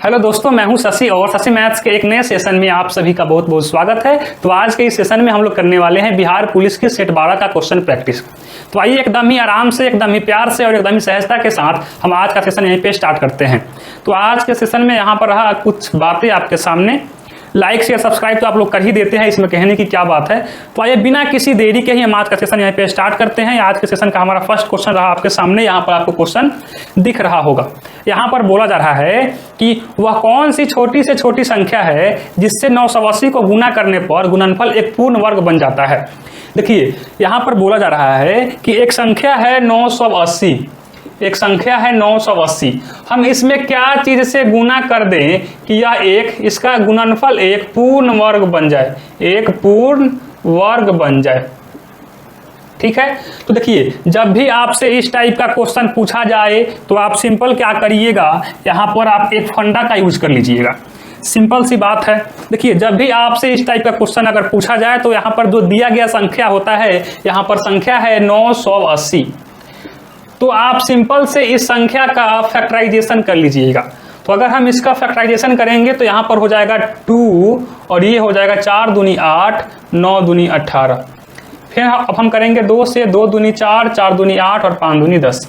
Hello दोस्तों, मैं हूं शशि और शशि मैथ्स के एक नए सेशन में आप सभी का बहुत बहुत स्वागत है। तो आज के इस सेशन में हम लोग करने वाले हैं बिहार पुलिस की सेट 12 का क्वेश्चन प्रैक्टिस। तो आइए एकदम ही आराम से, एकदम ही प्यार से और एकदम ही सहजता के साथ हम आज का सेशन यहीं पे स्टार्ट करते हैं। तो आज के सेशन में यहाँ पर रहा कुछ बातें आपके सामने। लाइक शेयर सब्सक्राइब तो आप लोग कर ही देते हैं, इसमें कहने की क्या बात है। तो आइए बिना किसी देरी के ही हम आज का सेशन यहाँ पे स्टार्ट करते हैं। आज के सेशन का हमारा फर्स्ट क्वेश्चन रहा आपके सामने, यहाँ पर आपको क्वेश्चन दिख रहा होगा। यहाँ पर बोला जा रहा है कि वह कौन सी छोटी से छोटी संख्या है जिससे 980 को गुना करने पर गुणनफल एक पूर्ण वर्ग बन जाता है। देखिए यहाँ पर बोला जा रहा है कि एक संख्या है 980, एक संख्या है 980। हम इसमें क्या चीज से गुना कर दें कि यह एक, इसका गुणनफल एक पूर्ण वर्ग बन जाए, एक पूर्ण वर्ग बन जाए। ठीक है, तो देखिए जब भी आपसे इस टाइप का क्वेश्चन पूछा जाए तो आप सिंपल क्या करिएगा, यहाँ पर आप एक फंडा का यूज कर लीजिएगा। सिंपल सी बात है। देखिए जब भी आपसे इस टाइप का क्वेश्चन अगर पूछा जाए तो यहाँ पर जो दिया गया संख्या होता है, यहाँ पर संख्या है 980। तो आप सिंपल से इस संख्या का फैक्टराइजेशन कर लीजिएगा। तो अगर हम इसका फैक्टराइजेशन करेंगे तो यहाँ पर हो जाएगा 2 और ये हो जाएगा 4 दूनी 8, 9 दूनी 18। फिर अब हम करेंगे 2 से, 2 दूनी 4, 4 दूनी 8 और 5 दूनी 10।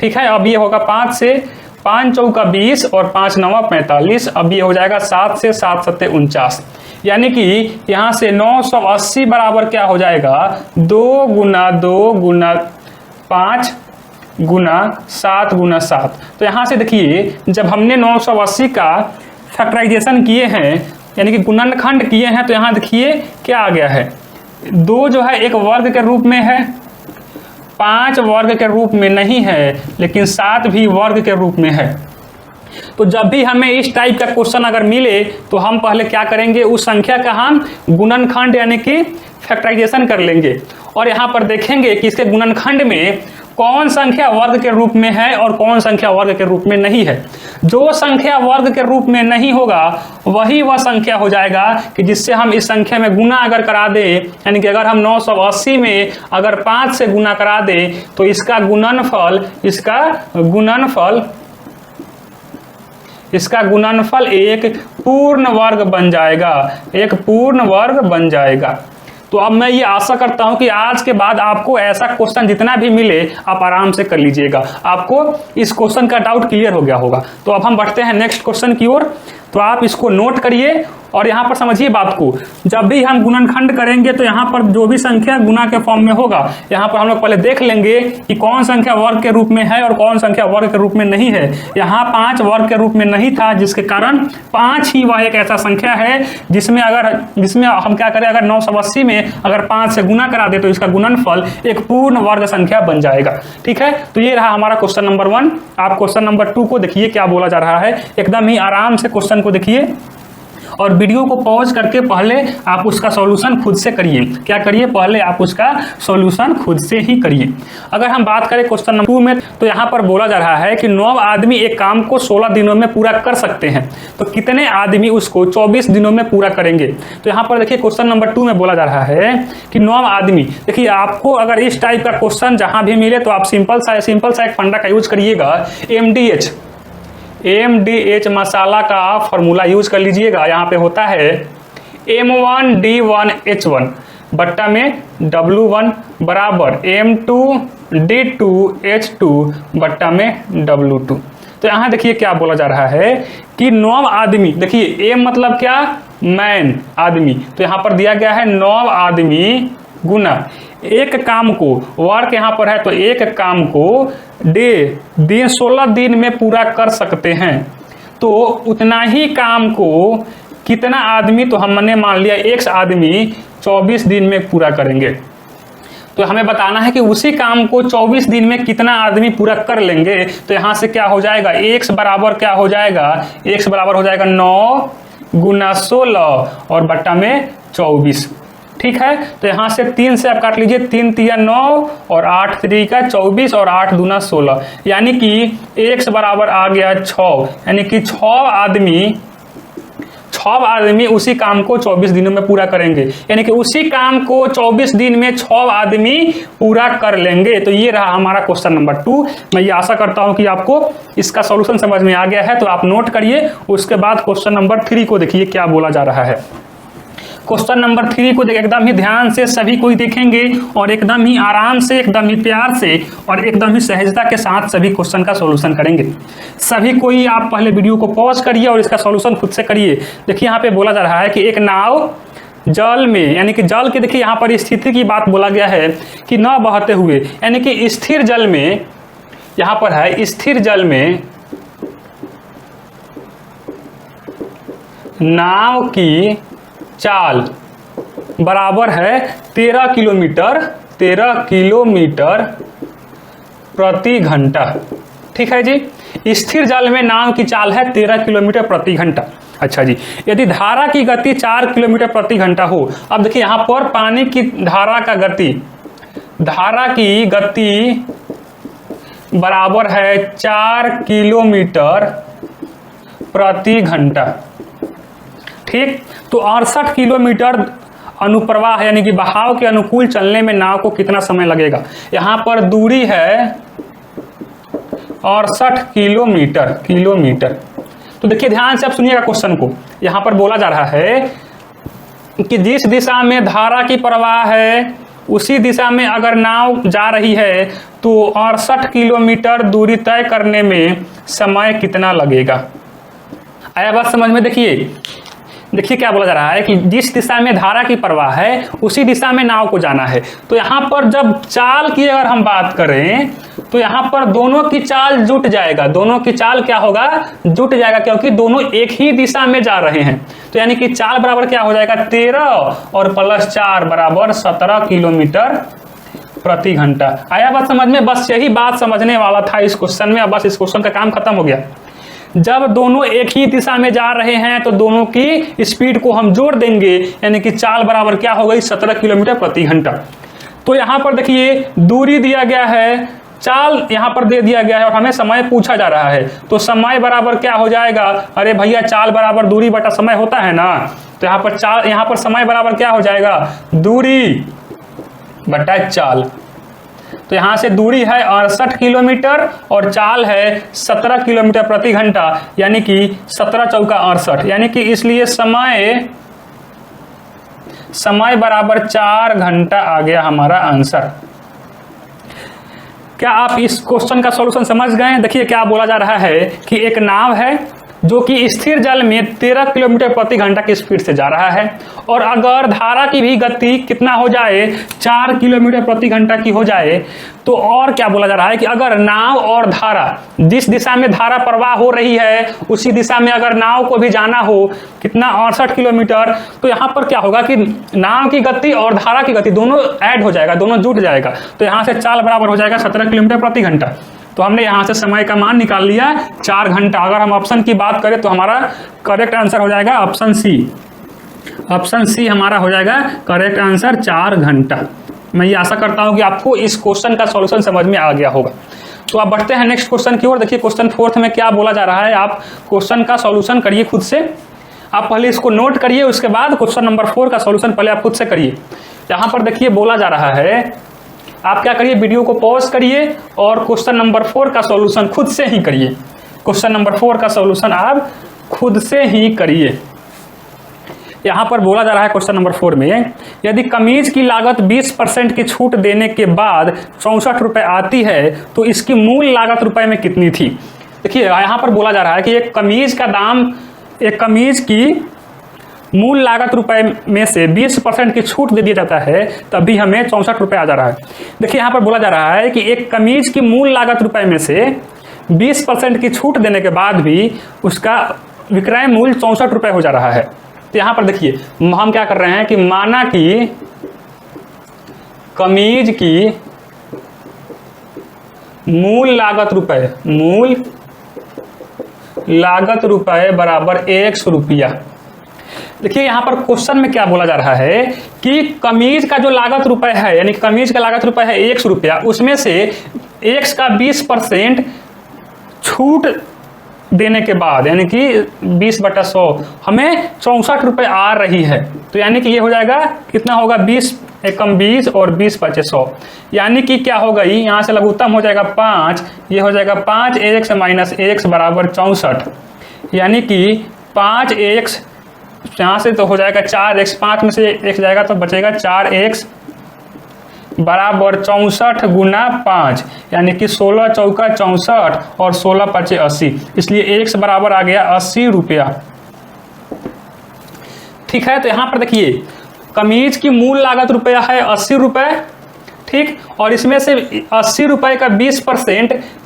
ठीक है, अब ये होगा 5 से, 5 चौका 20 और 5 नवा 45। अब ये हो जाएगा 7 से, 7 सत्ते 49। यानी कि यहाँ से 980 बराबर क्या हो जाएगा, 2 गुना 2 गुना 5 गुना 7 गुना 7। तो यहाँ से देखिए जब हमने 980 का फैक्टराइजेशन किए हैं, यानी कि गुणनखंड किए हैं, तो यहाँ देखिए क्या आ गया है, 2 जो है एक वर्ग के रूप में है, 5 वर्ग के रूप में नहीं है, लेकिन 7 भी वर्ग के रूप में है। तो जब भी हमें इस टाइप का क्वेश्चन अगर मिले तो हम पहले क्या करेंगे, उस संख्या का हम गुणनखंड यानी कि फैक्टराइजेशन कर लेंगे और यहाँ पर देखेंगे कि इसके गुणनखंड में कौन संख्या वर्ग के रूप में है और कौन संख्या वर्ग के रूप में नहीं है। जो संख्या वर्ग के रूप में नहीं होगा वही वह संख्या हो जाएगा कि जिससे हम इस संख्या में गुना अगर करा दें, यानी कि अगर हम 980 में अगर 5 से गुना करा दें तो इसका गुणनफल एक पूर्ण वर्ग बन जाएगा, एक पूर्ण वर्ग बन जाएगा। तो अब मैं ये आशा करता हूं कि आज के बाद आपको ऐसा क्वेश्चन जितना भी मिले आप आराम से कर लीजिएगा। आपको इस क्वेश्चन का डाउट क्लियर हो गया होगा। तो अब हम बढ़ते हैं नेक्स्ट क्वेश्चन की ओर। तो आप इसको नोट करिए और यहाँ पर समझिए बात को। जब भी हम गुणनखंड करेंगे तो यहाँ पर जो भी संख्या गुना के फॉर्म में होगा, यहाँ पर हम लोग पहले देख लेंगे कि कौन संख्या वर्ग के रूप में है और कौन संख्या वर्ग के रूप में नहीं है। यहाँ 5 वर्ग के रूप में नहीं था, जिसके कारण 5 ही वह एक ऐसा संख्या है जिसमें हम क्या करें, अगर 980 में अगर 5 से गुना करा दे तो इसका गुणनफल एक पूर्ण वर्ग संख्या बन जाएगा। ठीक है, तो ये रहा हमारा क्वेश्चन नंबर 1। आप क्वेश्चन नंबर 2 को देखिए क्या बोला जा रहा है। एकदम ही आराम से क्वेश्चन को देखिए और वीडियो को पॉज करके पहले आप उसका सॉल्यूशन खुद से करिए। क्या करिए, पहले आप उसका सॉल्यूशन खुद से ही करिए। अगर हम बात करें क्वेश्चन नंबर 2 में, तो यहाँ पर बोला जा रहा है कि 9 आदमी एक काम को 16 दिनों में पूरा कर सकते हैं, तो कितने आदमी उसको 24 दिनों में पूरा करेंगे। तो यहाँ पर देखिए क्वेश्चन नंबर 2 में बोला जा रहा है कि 9 आदमी। देखिए आपको अगर इस टाइप का क्वेश्चन जहाँ भी मिले तो आप सिंपल सा एक फंडा का यूज करिएगा। MDH मसाला का फॉर्मूला यूज कर लीजिएगा। यहाँ पे होता है M1D1H1 बट्टा में W1 बराबर M2D2H2 बट्टा में W2। तो यहाँ देखिए क्या बोला जा रहा है कि 9 आदमी, देखिए M मतलब क्या, मैन, आदमी। तो यहाँ पर दिया गया है 9 आदमी गुना एक काम को, वर्क यहाँ पर है तो एक काम को दिन 16 दिन में पूरा कर सकते हैं। तो उतना ही काम को कितना आदमी, तो हमने मान लिया X आदमी 24 दिन में पूरा करेंगे। तो हमें बताना है कि उसी काम को 24 दिन में कितना आदमी पूरा कर लेंगे। तो यहाँ से क्या हो जाएगा, X बराबर क्या हो जाएगा, X बराबर हो जाएगा 9 गुना 16 और बट्टा में 24। ठीक है, तो यहाँ से 3 से आप काट लीजिए, 3 तिया 9 और 8 3 24 और 8 दूना 16, यानी कि X बराबर आ गया 6, यानी कि 6 6 आदमी उसी काम को 24 दिनों में पूरा करेंगे, यानी कि उसी काम को 24 दिन में 6 आदमी पूरा कर लेंगे। तो ये रहा हमारा क्वेश्चन नंबर 2। मैं ये आशा करता हूं कि आपको इसका सॉल्यूशन समझ में आ गया है, तो आप नोट करिए। उसके बाद क्वेश्चन नंबर 3 को देखिए क्या बोला जा रहा है। क्वेश्चन नंबर 3 को एकदम ही ध्यान से सभी कोई देखेंगे और एकदम ही आराम से, एकदम ही प्यार से और एकदम ही सहजता के साथ सभी क्वेश्चन का सॉल्यूशन करेंगे। सभी कोई आप पहले वीडियो को पॉज करिए और इसका सॉल्यूशन खुद से करिए। देखिए यहाँ पे बोला जा रहा है कि एक नाव जल में, यानी कि जल के देखिए यहाँ पर स्थिति की बात बोला गया है कि न बहते हुए, यानी कि स्थिर जल में, यहाँ पर है स्थिर जल में नाव की चाल बराबर है 13 किलोमीटर प्रति घंटा। ठीक है जी, स्थिर जल में नाव की चाल है 13 किलोमीटर प्रति घंटा। अच्छा जी, यदि धारा की गति 4 किलोमीटर प्रति घंटा हो, अब देखिए यहाँ पर पानी की धारा की गति बराबर है 4 किलोमीटर प्रति घंटा। ठीक, तो 68 किलोमीटर अनुप्रवाह यानी कि बहाव के अनुकूल चलने में नाव को कितना समय लगेगा। यहाँ पर दूरी है 68 किलोमीटर। तो देखिए ध्यान से आप सुनिएगा क्वेश्चन को। यहाँ पर बोला जा रहा है कि जिस दिशा में धारा की प्रवाह है उसी दिशा में अगर नाव जा रही है तो 68 किलोमीटर दूरी तय करने में समय कितना लगेगा। आया बात समझ में। देखिए क्या बोला जा रहा है कि जिस दिशा में धारा की प्रवाह है उसी दिशा में नाव को जाना है। तो यहाँ पर जब चाल की अगर हम बात करें तो यहाँ पर दोनों की चाल जुट जाएगा। दोनों की चाल क्या होगा, जुट जाएगा, क्योंकि दोनों एक ही दिशा में जा रहे हैं। तो यानी कि चाल बराबर क्या हो जाएगा, 13 और प्लस 4 बराबर 17 किलोमीटर प्रति घंटा। आया बात समझ में। बस यही बात समझने वाला था इस क्वेश्चन में। अब बस इस क्वेश्चन का काम खत्म हो गया। जब दोनों एक ही दिशा में जा रहे हैं तो दोनों की स्पीड को हम जोड़ देंगे, यानी कि चाल बराबर क्या हो गई, 17 किलोमीटर प्रति घंटा। तो यहाँ पर देखिए दूरी दिया गया है, चाल यहाँ पर दे दिया गया है और हमें समय पूछा जा रहा है। तो समय बराबर क्या हो जाएगा, अरे भैया चाल बराबर दूरी बटा समय होता है ना। तो यहाँ पर समय बराबर क्या हो जाएगा, दूरी बटा चाल। तो यहाँ से दूरी है 68 किलोमीटर और चाल है 17 किलोमीटर प्रति घंटा, यानी कि 17 चौका 68, यानी कि इसलिए समय बराबर 4 घंटा आ गया हमारा आंसर। क्या आप इस क्वेश्चन का सॉल्यूशन समझ गए। देखिए क्या बोला जा रहा है कि एक नाव है जो कि स्थिर जल में 13 किलोमीटर प्रति घंटा की स्पीड से जा रहा है और अगर धारा की भी गति कितना हो जाए, 4 किलोमीटर प्रति घंटा की हो जाए, तो और क्या बोला जा रहा है कि अगर नाव और धारा, जिस दिशा में धारा प्रवाह हो रही है उसी दिशा में अगर नाव को भी जाना हो कितना, 68 किलोमीटर, तो यहाँ पर क्या होगा कि नाव की गति और धारा की गति दोनों ऐड हो जाएगा, दोनों जुट जाएगा। तो यहाँ से चाल बराबर हो जाएगा 17 किलोमीटर प्रति घंटा। तो हमने यहाँ से समय का मान निकाल लिया 4 घंटा। अगर हम ऑप्शन की बात करें तो हमारा करेक्ट आंसर हो जाएगा ऑप्शन सी। ऑप्शन सी हमारा हो जाएगा करेक्ट आंसर, 4 घंटा। मैं ये आशा करता हूँ कि आपको इस क्वेश्चन का सॉल्यूशन समझ में आ गया होगा। तो आप बढ़ते हैं नेक्स्ट क्वेश्चन की ओर। देखिए क्वेश्चन 4 में क्या बोला जा रहा है, आप क्वेश्चन का सॉल्यूशन करिए खुद से। आप पहले इसको नोट करिए, उसके बाद क्वेश्चन नंबर 4 का सॉल्यूशन पहले आप खुद से करिए। यहाँ पर देखिए बोला जा रहा है, आप क्या करिए, वीडियो को पॉज करिए और क्वेश्चन नंबर 4 का सॉल्यूशन खुद से ही करिए। क्वेश्चन नंबर 4 का सॉल्यूशन आप खुद से ही करिए। यहाँ पर बोला जा रहा है क्वेश्चन नंबर 4 में, यदि कमीज की लागत 20% की छूट देने के बाद 64 रुपये आती है तो इसकी मूल लागत रुपए में कितनी थी। देखिए यहाँ पर बोला जा रहा है कि एक कमीज का दाम, एक कमीज की मूल लागत रुपए में से 20% की छूट दे दिया जाता है, तभी हमें 64 रुपये आ जा रहा है। देखिए यहाँ पर बोला जा रहा है कि एक कमीज की मूल लागत रुपए में से 20% की छूट देने के बाद भी उसका विक्रय मूल्य 64 रुपये हो जा रहा है। तो यहाँ पर देखिए हम क्या कर रहे हैं कि माना कि कमीज की मूल लागत रुपए बराबर 100 रुपया। देखिए यहाँ पर क्वेश्चन में क्या बोला जा रहा है कि कमीज का जो लागत रुपए है, यानी कमीज का लागत रुपए है 100 रुपया, उसमें से 1 का 20% छूट देने के बाद यानी कि 20/100 हमें 64 रुपये आ रही है। तो यानी कि ये हो जाएगा कितना होगा, 20 एकम 20 और 20/100 यानी कि क्या होगा, ये यहाँ से लघुत्तम हो जाएगा 5, ये हो जाएगा 5ax - ax बराबर 64 यानी कि 5x यहाँ से तो हो जाएगा 4x, 5 में से x जाएगा तो बचेगा 4x बराबर 64 गुना 5 यानी कि 16 चौका 64 और 16 पचे 80, इसलिए x बराबर आ गया 80 रुपया। ठीक है, तो यहाँ पर देखिए कमीज की मूल लागत रुपया है 80 रुपये, ठीक, और इसमें से 80 रुपये का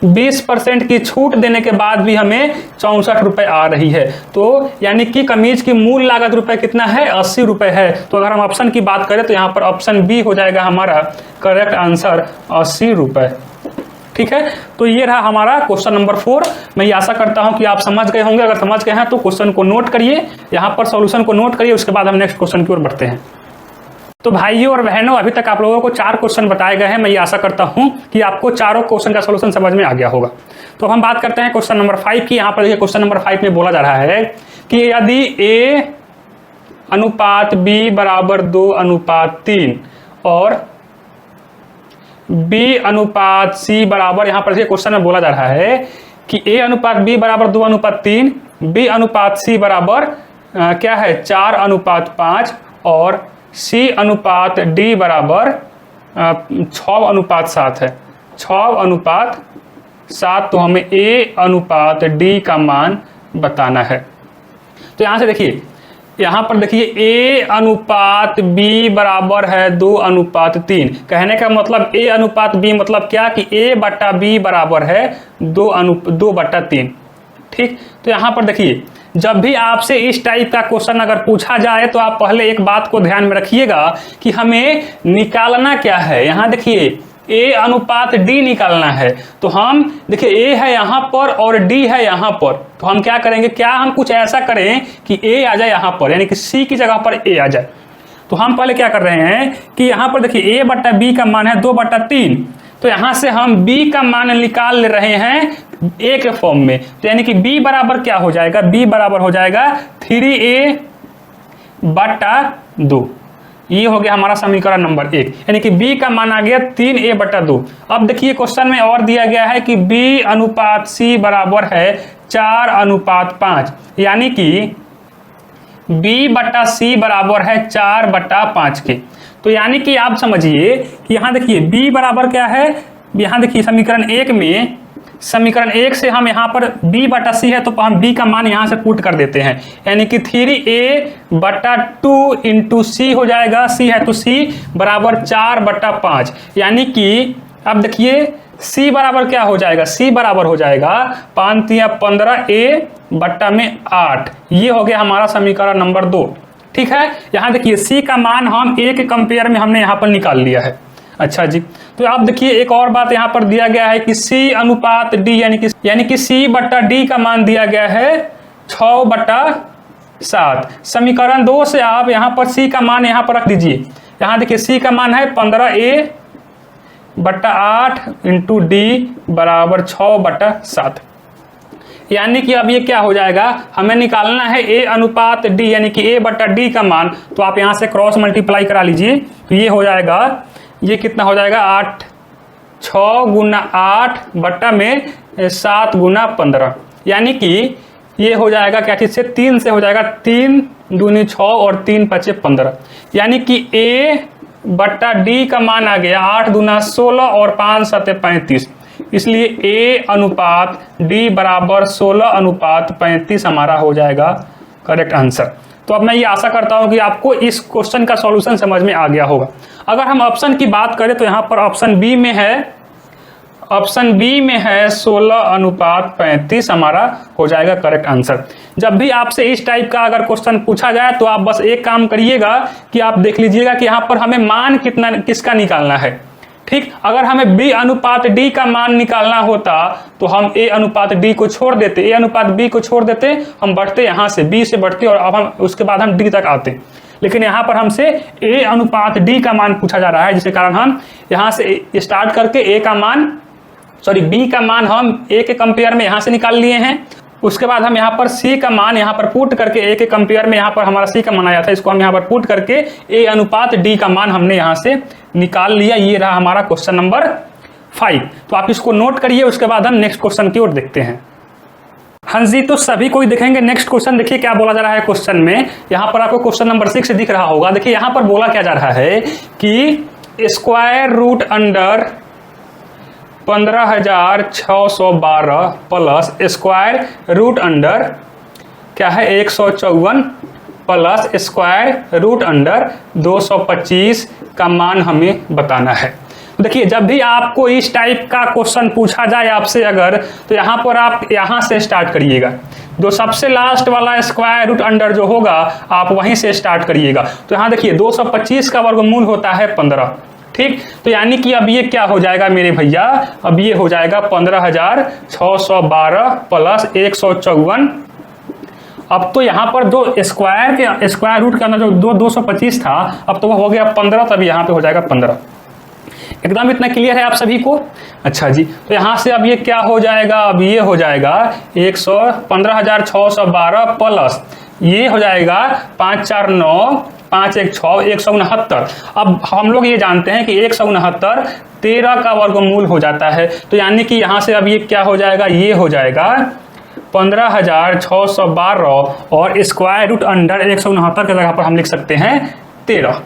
20% की छूट देने के बाद भी हमें 64 रुपये आ रही है। तो यानी कि कमीज की मूल लागत रुपये कितना है, 80 रुपये है। तो अगर हम ऑप्शन की बात करें तो यहाँ पर ऑप्शन बी हो जाएगा हमारा करेक्ट आंसर, 80 रुपये। ठीक है, तो ये रहा हमारा क्वेश्चन नंबर 4। मैं ये आशा करता हूं कि आप समझ गए होंगे। अगर समझ गए हैं तो क्वेश्चन को नोट करिए, यहाँ पर सॉल्यूशन को नोट करिए, उसके बाद हम नेक्स्ट क्वेश्चन की ओर बढ़ते हैं। तो भाइयों और बहनों, अभी तक आप लोगों को 4 क्वेश्चन बताए गए हैं। मैं ये आशा करता हूं कि आपको चारों क्वेश्चन का सॉल्यूशन समझ में आ गया होगा। तो हम बात करते हैं क्वेश्चन नंबर 5 की। यहाँ पर देखिए क्वेश्चन नंबर 5 में बोला जा रहा है कि यदि A अनुपात B बराबर 2:3 और B अनुपात C बराबर, यहाँ पर देखिए क्वेश्चन में बोला जा रहा है कि A अनुपात B बराबर 2:3, B अनुपात C बराबर क्या है 4:5 और C अनुपात D बराबर 6:7 है, 6:7। तो हमें A अनुपात D का मान बताना है। तो यहाँ से देखिए, यहाँ पर देखिए A अनुपात B बराबर है 2:3। कहने का मतलब A अनुपात B मतलब क्या कि A/B बराबर है 2/3। ठीक, तो यहाँ पर देखिए जब भी आपसे इस टाइप का क्वेश्चन अगर पूछा जाए तो आप पहले एक बात को ध्यान में रखिएगा कि हमें निकालना क्या है। यहाँ देखिए A अनुपात D निकालना है। तो हम देखिए A है यहाँ पर और D है यहाँ पर, तो हम क्या करेंगे, क्या हम कुछ ऐसा करें कि A आ जाए यहाँ पर, यानी कि C की जगह पर A आ जाए। तो हम पहले क्या कर रहे हैं कि यहाँ पर देखिए A/B का मान है 2/3, तो यहाँ से हम B का मान निकाल ले रहे हैं A के फॉर्म में। तो यानी कि B बराबर क्या हो जाएगा, B बराबर हो जाएगा 3A/2। ये हो गया हमारा समीकरण नंबर 1, यानी कि B का मान आ गया 3A/2। अब देखिए क्वेश्चन में और दिया गया है कि B अनुपात C बराबर है 4:5, यानी कि B/C बराबर है 4/5 के। तो यानी कि आप समझिए कि यहाँ देखिए B बराबर क्या है, यहाँ देखिए समीकरण 1 में, समीकरण 1 से हम यहाँ पर B/C है तो हम B का मान यहाँ से पुट कर देते हैं, यानी कि 3A/2 इंटू C हो जाएगा। C है तो C बराबर 4/5, यानी कि अब देखिए C बराबर क्या हो जाएगा, C बराबर हो जाएगा 5 या 15 A/8। ये हो गया हमारा समीकरण नंबर 2। ठीक है, यहाँ देखिए C का मान हम A के कंपेयर में हमने यहाँ पर निकाल लिया है। अच्छा जी, तो आप देखिए एक और बात यहाँ पर दिया गया है कि C अनुपात D यानी कि C/D का मान दिया गया है 6/7। समीकरण 2 से आप यहाँ पर C का मान यहाँ पर रख दीजिए। यहाँ देखिए C का मान है 15A/8 इंटू D बराबर 6/7, यानी कि अब ये क्या हो जाएगा, हमें निकालना है A अनुपात D यानी कि A/D का मान। तो आप यहाँ से क्रॉस मल्टीप्लाई करा लीजिए, तो ये हो जाएगा, ये कितना हो जाएगा 8, 6 गुना 8 बट्टा में 7 गुना 15, यानी कि ये हो जाएगा क्या चीज़ से, 3 से हो जाएगा, 3 दूनी 6 और 3 पचे 15, यानी कि A/D का मान आ गया 8 दूना 16 और 5 सते 35। इसलिए A अनुपात D बराबर 16:35 हमारा हो जाएगा करेक्ट आंसर। तो अब मैं ये आशा करता हूं कि आपको इस क्वेश्चन का सॉल्यूशन समझ में आ गया होगा। अगर हम ऑप्शन की बात करें तो यहाँ पर ऑप्शन बी में है 16:35 हमारा हो जाएगा करेक्ट आंसर। जब भी आपसे इस टाइप का अगर क्वेश्चन पूछा जाए तो आप बस एक काम करिएगा कि आप देख लीजिएगा कि यहाँ पर हमें मान किसका निकालना है। ठीक, अगर हमें B अनुपात D का मान निकालना होता तो हम A अनुपात D को छोड़ देते, A अनुपात B को छोड़ देते, हम बढ़ते यहाँ से B से बढ़ते और अब हम उसके बाद हम D तक आते। लेकिन यहाँ पर हमसे A अनुपात D का मान पूछा जा रहा है, जिसके कारण हम यहाँ से स्टार्ट करके B का मान हम A के कंपेयर में यहाँ से निकाल लिए हैं उसके बाद हम यहाँ पर सी का मान यहाँ पर पुट करके ए के कंपेयर में यहाँ पर हमारा सी का मान आया था, इसको हम यहाँ पर पुट करके ए अनुपात डी का मान हमने यहाँ से निकाल लिया। ये रहा हमारा क्वेश्चन नंबर 5। तो आप इसको नोट करिए, उसके बाद हम नेक्स्ट क्वेश्चन की ओर देखते हैं। हाँ जी, तो सभी कोई देखेंगे नेक्स्ट क्वेश्चन। देखिए क्या बोला जा रहा है क्वेश्चन में। यहाँ पर आपको क्वेश्चन नंबर 6 दिख रहा होगा। देखिए यहाँ पर बोला क्या जा रहा है कि square root under 15,612 plus square root under क्या है 154 प्लस स्क्वायर रूट अंडर 225 का मान हमें बताना है। देखिए जब भी आपको इस टाइप का क्वेश्चन पूछा जाए आपसे अगर, तो यहाँ पर आप यहाँ से स्टार्ट करिएगा। जो सबसे लास्ट वाला स्क्वायर रूट अंडर जो होगा आप वहीं से स्टार्ट करिएगा। तो यहाँ देखिए 225 का वर्गमूल होता है 15, ठीक। तो यानी कि अब ये क्या हो जाएगा मेरे भैया, अब ये हो जाएगा 15,612 प्लस 154। अब तो यहाँ पर जो स्क्वायर रूट के अंदर जो 225 था, अब तो वो हो गया 15, तब यहाँ पे हो जाएगा 15। एकदम इतना क्लियर है आप सभी को? अच्छा जी, तो यहाँ से अब ये क्या हो जाएगा, अब ये हो जाएगा 15,612 प्लस ये हो जाएगा 549 516 169। अब हम लोग ये जानते हैं कि 169 13 का वर्गमूल हो जाता है। तो यानी कि यहाँ से अब ये क्या हो जाएगा, ये हो जाएगा 15,612 और स्क्वायर रूट अंडर 169 के जगह पर हम लिख सकते हैं 13,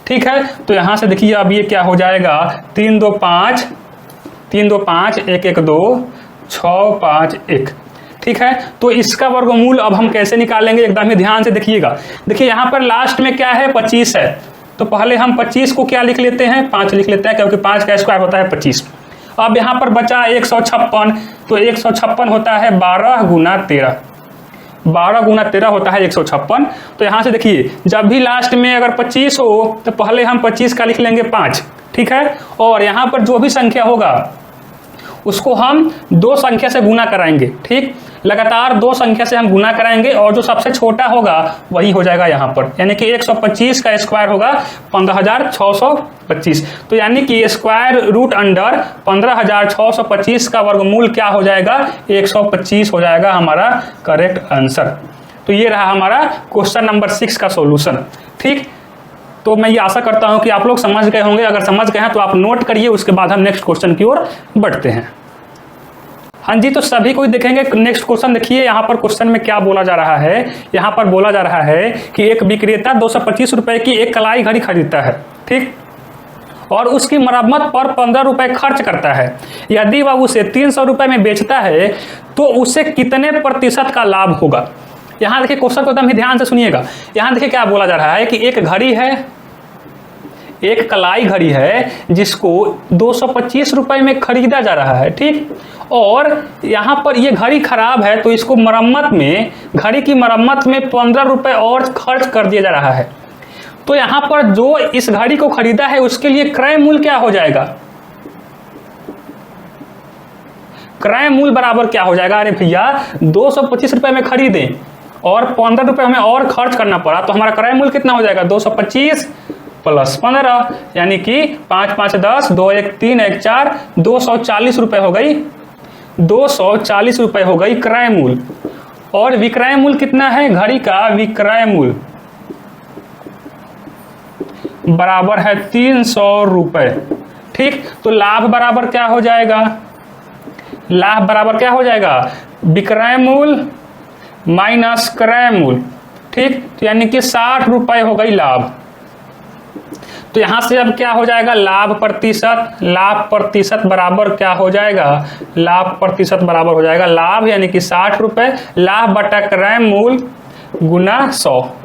ठीक है। तो यहाँ से देखिए अब ये क्या हो जाएगा 3 2 5 1 1 2 6 5 1, ठीक है। तो इसका वर्गमूल अब हम कैसे निकालेंगे, एकदम ही ध्यान से देखिएगा। देखिए यहाँ पर लास्ट में क्या है 25 है, तो पहले हम 25 को क्या लिख लेते हैं 5 लिख लेते हैं, क्योंकि 5 का स्क्वायर होता है 25। अब यहाँ पर बचा 156, तो 156 होता है 12 गुना 13, 12 गुना 13 होता है 156। तो यहाँ से देखिए जब भी लास्ट में अगर 25 हो तो पहले हम 25 का लिख लेंगे 5, ठीक है। और यहाँ पर जो भी संख्या होगा उसको हम 2 संख्या से गुना कराएंगे, ठीक। लगातार 2 संख्या से हम गुना कराएंगे और जो सबसे छोटा होगा वही हो जाएगा यहाँ पर, यानी कि 125 का स्क्वायर होगा 15,625। तो यानी कि स्क्वायर रूट अंडर 15,625 का वर्गमूल क्या हो जाएगा 125 हो जाएगा हमारा करेक्ट आंसर। तो ये रहा हमारा क्वेश्चन नंबर 6 का सॉल्यूशन, ठीक। तो मैं ये आशा करता हूं कि आप लोग समझ गए होंगे। अगर समझ गए हैं तो आप नोट करिए, उसके बाद हम नेक्स्ट क्वेश्चन की ओर बढ़ते हैं। हाँ जी, तो सभी कोई देखेंगे नेक्स्ट क्वेश्चन। देखिए यहाँ पर क्वेश्चन में क्या बोला जा रहा है। यहाँ पर बोला जा रहा है कि एक विक्रेता 225 रुपए की एक कलाई घड़ी खरीदता है, ठीक, और उसकी मरम्मत पर 15 रुपए खर्च करता है। यदि वह उसे 300 रुपए में बेचता है तो उसे कितने प्रतिशत का लाभ होगा। यहाँ देखिए क्वेश्चन को एकदम ही ध्यान से सुनिएगा। यहाँ देखिए क्या बोला जा रहा है कि एक घड़ी है, एक कलाई घड़ी है जिसको 225 रुपए में खरीदा जा रहा है, ठीक। और यहाँ पर ये घड़ी खराब है तो इसको मरम्मत में, घड़ी की मरम्मत में 15 रुपए और खर्च कर दिया जा रहा है। तो यहाँ पर जो इस घड़ी को खरीदा है उसके लिए क्रय मूल्य क्या हो जाएगा, क्रय मूल्य बराबर क्या हो जाएगा। अरे भैया 225 रुपए में खरीदें और 15 रुपए हमें और खर्च करना पड़ा, तो हमारा क्रय मूल्य कितना हो जाएगा 225 प्लस 15, यानी कि 5 5 10 2 1 3 1 4 240 रुपए हो गई, 240 रुपए हो गई क्रय मूल्य। और विक्रय मूल्य कितना है, घड़ी का विक्रय मूल्य बराबर है 300 रुपए, ठीक। तो लाभ बराबर क्या हो जाएगा, लाभ बराबर क्या हो जाएगा विक्रय मूल्य माइनस क्रय मूल्य, ठीक। तो यानी कि 60 रुपए हो गई लाभ। तो यहां से अब क्या हो जाएगा लाभ प्रतिशत, लाभ प्रतिशत बराबर क्या हो जाएगा, लाभ प्रतिशत बराबर हो जाएगा लाभ यानी कि 60 रुपए, लाभ बटा क्रय मूल्य गुना 100,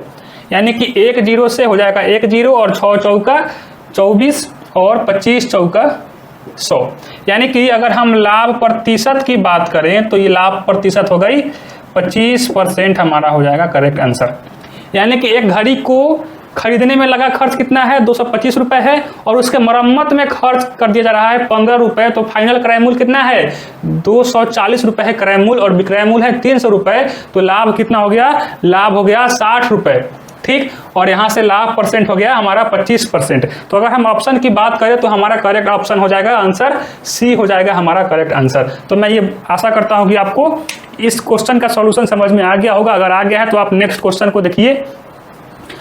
यानी कि 1 0 से हो जाएगा 1 0 और 6 चौका 24 और 25 चौका 100। यानी कि अगर हम लाभ प्रतिशत की बात करें तो ये लाभ प्रतिशत हो गई 25% हमारा हो जाएगा करेक्ट आंसर। यानी कि एक घड़ी को खरीदने में लगा खर्च कितना है 225 रुपए है और उसके मरम्मत में खर्च कर दिया जा रहा है 15 रुपए, तो फाइनल क्रय मूल्य कितना है 240 रुपए है क्रय मूल्य और विक्रय मूल्य है 300 रुपए। तो लाभ कितना हो गया, लाभ हो गया 60 रुपए, ठीक, और यहाँ से लाभ परसेंट हो गया हमारा 25%। तो अगर हम ऑप्शन की बात करें तो हमारा करेक्ट ऑप्शन हो जाएगा आंसर सी हो जाएगा हमारा करेक्ट आंसर। तो मैं ये आशा करता हूँ कि आपको इस क्वेश्चन का सॉल्यूशन समझ में आ गया होगा। अगर आ गया है तो आप नेक्स्ट क्वेश्चन को देखिए,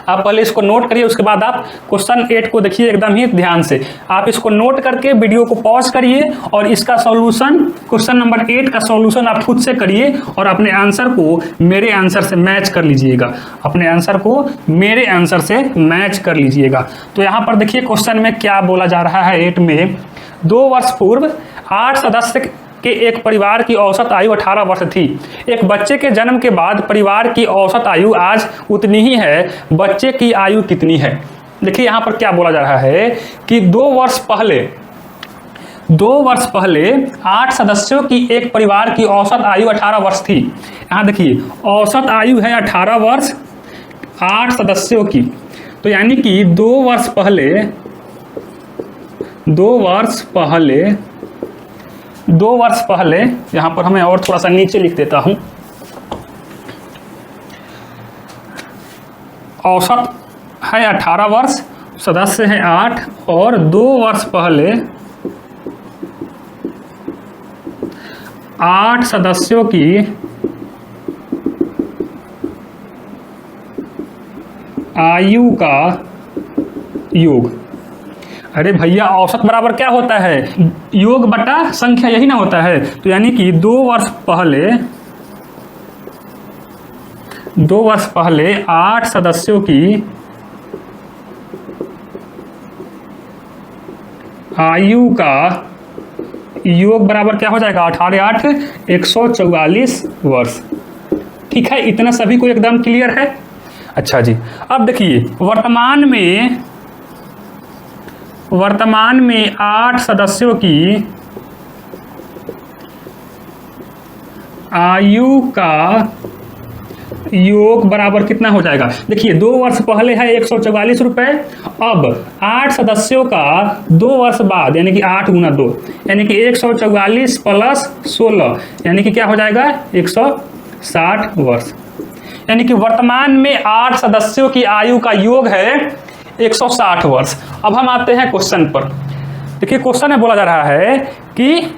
आप पहले इसको नोट करिए, उसके बाद आप क्वेश्चन 8 को देखिए एकदम ही ध्यान से। आप इसको नोट करके वीडियो को पॉज करिए और इसका सॉल्यूशन क्वेश्चन नंबर 8 का सॉल्यूशन आप खुद से करिए और अपने आंसर को मेरे आंसर से मैच कर लीजिएगा, अपने आंसर को मेरे आंसर से मैच कर लीजिएगा। तो यहाँ पर देखिए क्वेश्चन में क्या बोला जा रहा है 8 में, 2 वर्ष पूर्व 8 सदस्य के एक परिवार की औसत आयु 18 वर्ष थी। एक बच्चे के जन्म के बाद परिवार की औसत आयु आज उतनी ही है, बच्चे की आयु कितनी है? देखिए यहाँ पर क्या बोला जा रहा है कि 2 वर्ष पहले 8 सदस्यों की एक परिवार की औसत आयु 18 वर्ष थी। यहाँ देखिए औसत आयु है 18 वर्ष 8 सदस्यों की, तो यानी कि 2 वर्ष पहले यहाँ पर हमें और थोड़ा सा नीचे लिख देता हूं, औसत है 18 वर्ष, सदस्य है 8 और 2 वर्ष पहले 8 सदस्यों की आयु का योग। अरे भैया औसत बराबर क्या होता है? योग बटा संख्या, यही ना होता है। तो यानी कि 2 वर्ष पहले 8 सदस्यों की आयु का योग बराबर क्या हो जाएगा? 18 8 144 वर्ष। ठीक है, इतना सभी को एकदम क्लियर है? अच्छा जी, अब देखिए वर्तमान में 8 सदस्यों की आयु का योग बराबर कितना हो जाएगा? देखिए 2 वर्ष पहले है 144 रुपए, अब 8 सदस्यों का 2 वर्ष बाद यानी कि 8 गुना 2 यानी कि 144 प्लस 16 यानी कि क्या हो जाएगा? 160 वर्ष। यानी कि वर्तमान में 8 सदस्यों की आयु का योग है 160 वर्ष। अब हम आते हैं क्वेश्चन पर। देखिए क्वेश्चन में बोला जा रहा है कि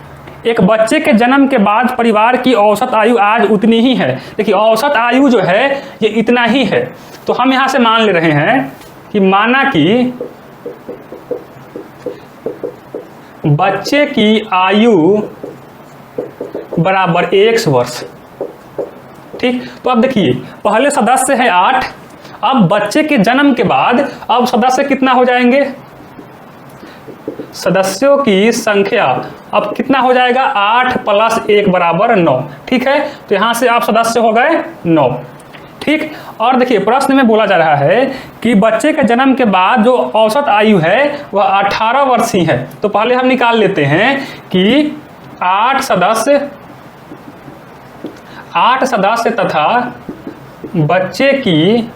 एक बच्चे के जन्म के बाद परिवार की औसत आयु आज उतनी ही है। देखिए औसत आयु जो है ये इतना ही है, तो हम यहां से मान ले रहे हैं कि माना कि बच्चे की आयु बराबर 1 वर्ष। ठीक, तो अब देखिए पहले सदस्य है 8, अब बच्चे के जन्म के बाद अब सदस्य कितना हो जाएंगे? सदस्यों की संख्या अब कितना हो जाएगा? 8 प्लस 1 बराबर 9। ठीक है, तो यहां से आप सदस्य हो गए 9। ठीक, और देखिए प्रश्न में बोला जा रहा है कि बच्चे के जन्म के बाद जो औसत आयु है वह 18 वर्ष ही है। तो पहले हम निकाल लेते हैं कि 8 सदस्य तथा बच्चे की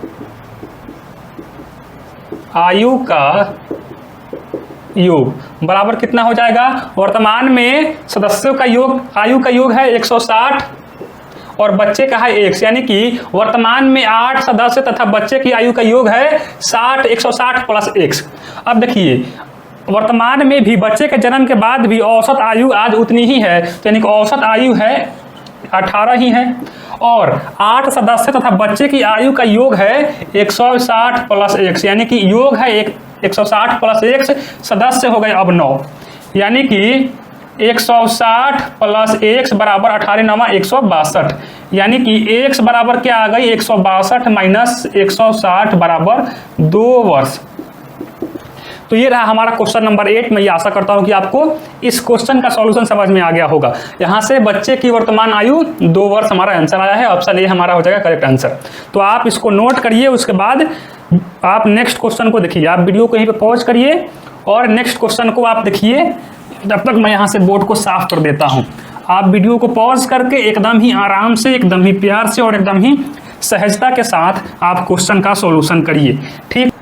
आयु का योग बराबर कितना हो जाएगा? वर्तमान में सदस्यों का योग, आयु का योग है 160 और बच्चे का है 1, यानी कि वर्तमान में 8 सदस्य तथा बच्चे की आयु का योग है 60, 160 प्लस 1। अब देखिए वर्तमान में भी बच्चे के जन्म के बाद भी औसत आयु आज उतनी ही है, तो यानी कि औसत आयु है 18 ही है और 8 सदस्य तथा बच्चे की आयु का योग है 160 प्लस 1, यानी कि योग है 160 प्लस 1, सदस्य हो गए अब 9, यानी कि 160 प्लस 1 बराबर 18 9 162, यानी कि x बराबर क्या आ गई? 162 माइनस 160 बराबर 2 वर्ष। तो ये रहा हमारा क्वेश्चन नंबर 8। मैं ये आशा करता हूं कि आपको इस क्वेश्चन का सॉल्यूशन समझ में आ गया होगा। यहां से बच्चे की वर्तमान आयु 2 वर्ष हमारा आंसर आया है, ऑप्शन ए हमारा हो जाएगा करेक्ट आंसर। तो आप इसको नोट करिए, उसके बाद आप नेक्स्ट क्वेश्चन को देखिए। आप वीडियो को यहीं पे पॉज करिए और नेक्स्ट क्वेश्चन को आप देखिए। जब तक मैं यहाँ से बोर्ड को साफ कर देता हूँ, आप वीडियो को पॉज करके एकदम ही आराम से, एकदम ही प्यार से और एकदम ही सहजता के साथ आप क्वेश्चन का सॉल्यूशन करिए। ठीक,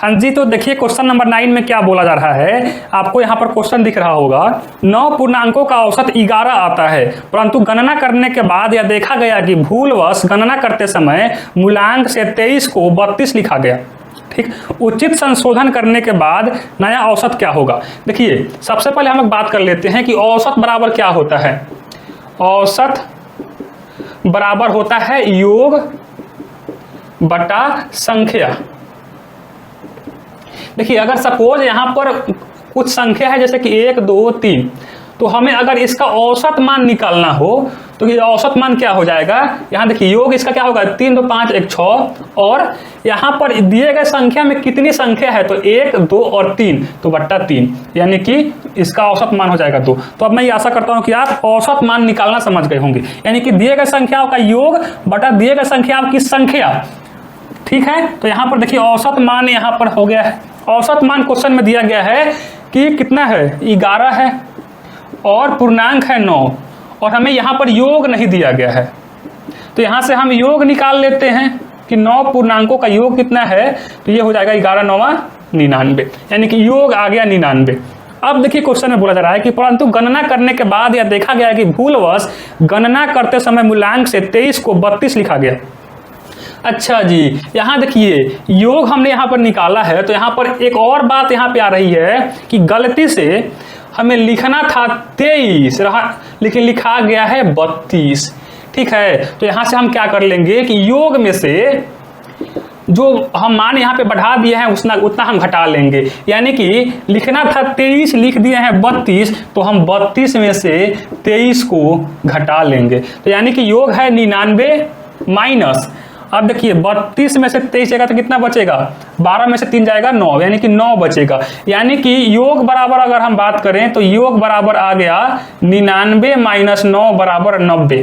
हाँ जी, तो देखिए क्वेश्चन नंबर 9 में क्या बोला जा रहा है। आपको यहाँ पर क्वेश्चन दिख रहा होगा, 9 पूर्णांकों का औसत 11 आता है, परंतु गणना करने के बाद यह देखा गया कि भूलवश गणना करते समय मूलांक से 23 को 32 लिखा गया। ठीक, उचित संशोधन करने के बाद नया औसत क्या होगा। देखिए सबसे पहले हम लोग बात कर लेते हैं कि औसत बराबर क्या होता है। औसत बराबर होता है योग बटा संख्या। देखिए अगर सपोज यहां पर कुछ संख्या है जैसे कि 1 2 3, तो हमें अगर इसका औसत मान निकालना हो तो ये औसत मान क्या हो जाएगा। यहाँ देखिए योग इसका क्या होगा, 3 2 5 1 6, और यहाँ पर दिए गए संख्या में कितनी संख्या है तो 1 2 और 3, तो बट्टा 3, यानी कि इसका औसत मान हो जाएगा 2। तो अब मैं ये आशा करता हूँ कि आप औसत मान निकालना समझ गए होंगे, यानी कि दिए गए संख्याओं का योग बटा दिए गए संख्याओं की संख्या। ठीक है, तो यहाँ पर देखिए औसत मान यहाँ पर हो गया है। औसत मान क्वेश्चन में दिया गया है कि कितना है, 11 है और पूर्णांक है 9, और हमें यहाँ पर योग नहीं दिया गया है। तो यहाँ से हम योग निकाल लेते हैं कि 9 पूर्णांकों का योग कितना है, तो ये हो जाएगा 11 9 99, यानी कि योग आ गया 99। अब देखिए क्वेश्चन में बोला जा रहा है कि परंतु गणना करने के बाद यह देखा गया कि भूलवश गणना करते समय मूलांक से 23 को 32 लिखा गया। अच्छा जी, यहाँ देखिए योग हमने यहाँ पर निकाला है, तो यहाँ पर एक और बात यहाँ पे आ रही है कि गलती से हमें लिखना था 23 लेकिन लिखा गया है 32। ठीक है, तो यहाँ से हम क्या कर लेंगे कि योग में से जो हम मान यहाँ पे बढ़ा दिए हैं उतना हम घटा लेंगे, यानी कि लिखना था 23 लिख दिए हैं 32, तो हम 32 में से 23 को घटा लेंगे, तो यानी कि योग है 99 माइनस। अब देखिए 32 में से 23 जाएगा तो कितना बचेगा, 12 में से 3 जाएगा 9, यानी कि 9 बचेगा। यानी कि योग बराबर अगर हम बात करें तो योग बराबर आ गया 99 माइनस 9 बराबर 90।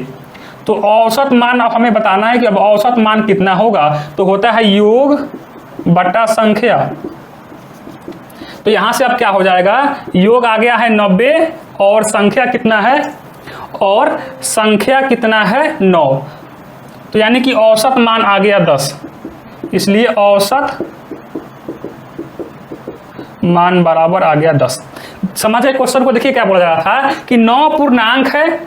तो औसत मान अब हमें बताना है कि अब औसत मान कितना होगा, तो होता है योग बटा संख्या। तो यहां से अब क्या हो जाएगा, योग आ गया है 90 और संख्या कितना है, और संख्या कितना है 9, तो यानी कि औसत मान आ गया 10, इसलिए औसत मान बराबर आ गया 10। समझे क्वेश्चन को। देखिए क्या बोला जा रहा था कि 9 पूर्णांक है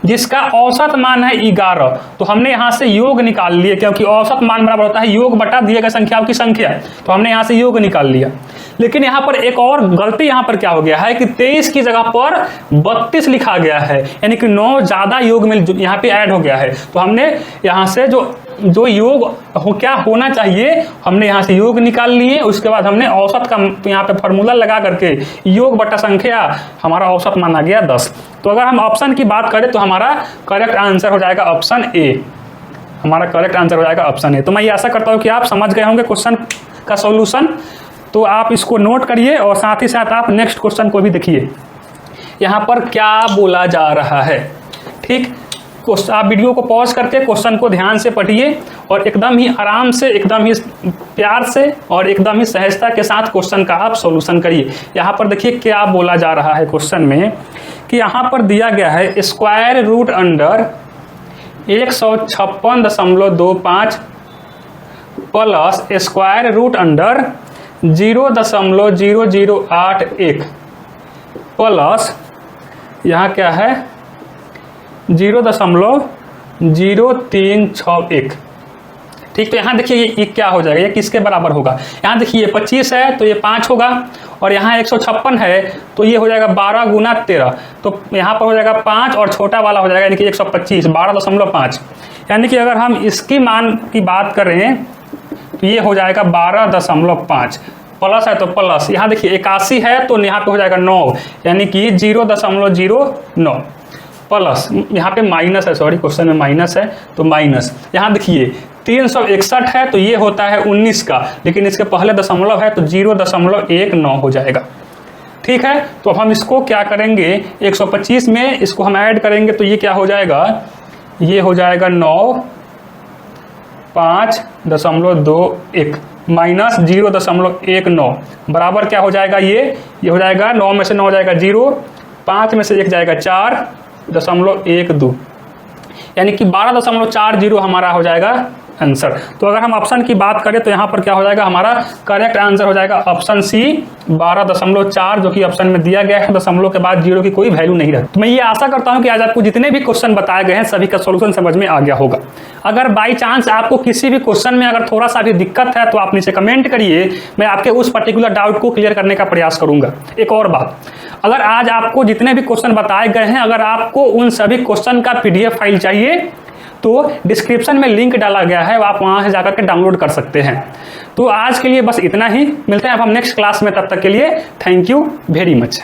जिसका औसत मान है 11, तो हमने यहां से योग निकाल लिए, क्योंकि औसत मान बराबर होता है योग बटा दिए गए संख्याओं की संख्या, तो हमने यहां से योग निकाल लिया। लेकिन यहाँ पर एक और गलती यहाँ पर क्या हो गया है कि 23 की जगह पर 32 लिखा गया है, यानी कि 9 ज्यादा योग में यहाँ पे ऐड हो गया है। तो हमने यहाँ से जो योग क्या होना चाहिए, हमने यहाँ से योग निकाल लिए, उसके बाद हमने औसत का यहाँ पे फॉर्मूला लगा करके योग बटा संख्या, हमारा औसत मान आ गया 10। तो अगर हम ऑप्शन की बात करें तो हमारा करेक्ट आंसर हो जाएगा ऑप्शन ए, हमारा करेक्ट आंसर हो जाएगा ऑप्शन ए। तो मैं ये आशा करता हूँ कि आप समझ गए होंगे क्वेश्चन का सॉल्यूशन। तो आप इसको नोट करिए और साथ ही साथ आप नेक्स्ट क्वेश्चन को भी देखिए, यहाँ पर क्या बोला जा रहा है। ठीक, आप वीडियो को पॉज करके क्वेश्चन को ध्यान से पढ़िए और एकदम ही आराम से, एकदम ही प्यार से और एकदम ही सहजता के साथ क्वेश्चन का आप सॉल्यूशन करिए। यहाँ पर देखिए क्या बोला जा रहा है क्वेश्चन में कि यहाँ पर दिया गया है square root under 156.25 plus square root under 0.0081 plus यहाँ क्या है 0.0361। ठीक, तो यहाँ देखिए ये क्या हो जाएगा, ये किसके बराबर होगा। यहाँ देखिए 25 है तो ये 5 होगा, और यहाँ 156 है तो ये हो जाएगा 12 गुना 13, तो यहाँ पर हो जाएगा 5 और छोटा वाला हो जाएगा यानी कि 125 12.5। यानी कि अगर हम इसकी मान की बात करें तो ये हो जाएगा 12.5, प्लस है तो प्लस, यहाँ देखिए 81 है तो यहाँ पे हो जाएगा 9, यानी कि 0.09 प्लस, यहाँ पे माइनस है, सॉरी क्वेश्चन में माइनस है तो माइनस, यहाँ देखिए 361 है तो ये होता है 19 का, लेकिन इसके पहले दशमलव है तो 0.19 हो जाएगा। ठीक है, तो हम इसको क्या करेंगे 125 में इसको हम ऐड करेंगे तो ये क्या हो जाएगा, ये हो जाएगा 9.5.21 माइनस 0.19 बराबर क्या हो जाएगा, ये हो जाएगा 9 में से 9 जाएगा 0, 5 में से 1 जाएगा 4.12, यानी कि 12.40 हमारा हो जाएगा आंसर। तो अगर हम ऑप्शन की बात करें तो यहाँ पर क्या हो जाएगा, हमारा करेक्ट आंसर हो जाएगा ऑप्शन सी 12.4, जो कि ऑप्शन में दिया गया है। दशमलव के बाद 0 की कोई वैल्यू नहीं रहती। तो मैं ये आशा करता हूँ कि आज आपको जितने भी क्वेश्चन बताए गए हैं सभी का सोल्यूशन समझ में आ गया होगा। अगर बाई चांस आपको किसी भी क्वेश्चन में अगर थोड़ा सा भी दिक्कत है तो आप नीचे कमेंट करिए, मैं आपके उस पर्टिकुलर डाउट को क्लियर करने का प्रयास करूंगा। एक और बात, अगर आज आपको जितने भी क्वेश्चन बताए गए हैं, अगर आपको उन सभी क्वेश्चन का PDF फाइल चाहिए तो डिस्क्रिप्शन में लिंक डाला गया है, आप वहां से जाकर के डाउनलोड कर सकते हैं। तो आज के लिए बस इतना ही, मिलते हैं अब हम नेक्स्ट क्लास में, तब तक के लिए थैंक यू वेरी मच।